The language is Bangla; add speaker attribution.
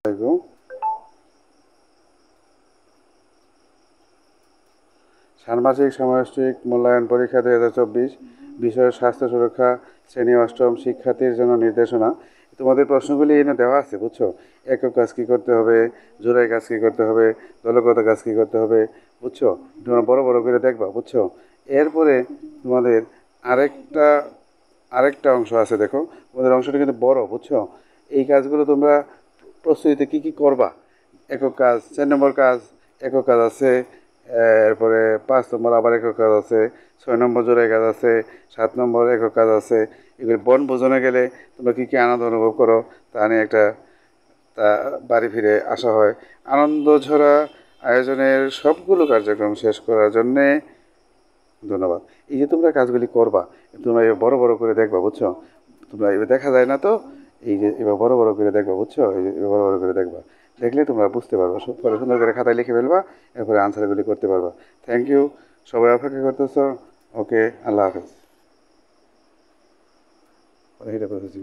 Speaker 1: আলাইকুম। ষান্মাসিক সামষ্টিক মূল্যায়ন পরীক্ষা 2024 বিষয় স্বাস্থ্য সুরক্ষা শ্রেণী অষ্টম শিক্ষার্থীর জন্য নির্দেশনা। তোমাদের প্রশ্নগুলি এনে দেওয়া আছে, বুঝছো? একক কাজ কী করতে হবে, জোড়ায় কাজ কী করতে হবে, দলগত কাজ কী করতে হবে, বুঝছো? তোমরা বড় বড় করে দেখবা, বুঝছো? এরপরে তোমাদের আরেকটা আরেকটা অংশ আছে, দেখো তোমাদের অংশটা কিন্তু বড়, বুঝছো? এই কাজগুলো তোমরা প্রস্তুতিতে কী কী করবা। একক কাজ 4 নম্বর কাজ একক কাজ আছে, এরপরে 5 নম্বর আবার একক কাজ আছে, 6 নম্বর জোড়ায় কাজ আছে, 7 নম্বর একক কাজ আছে। এগুলি বনভোজনে গেলে তোমরা কী কী আনন্দ অনুভব করো তা নিয়ে একটা তা বাড়ি ফিরে আসা হয়। আনন্দঝরা আয়োজনের সবগুলো কার্যক্রম শেষ করার জন্যে ধন্যবাদ। এই যে তোমরা কাজগুলি করবা, তোমরা এবার বড় বড় করে দেখবা, বুঝছো? তোমরা এবার দেখা যায় না তো, এই যে এবার বড় বড় করে দেখবা, বুঝছো? এই যে এবার বড় বড় করে দেখবা, দেখলে তোমরা বুঝতে পারবা, পরে সুন্দর করে খাতায় লিখে ফেলবা, এরপরে আনসারগুলি করতে পারবা। থ্যাংক ইউ, সবাই অপেক্ষা করতেছ। ওকে, আল্লাহ হাফেজ। এটা প্রসেসিং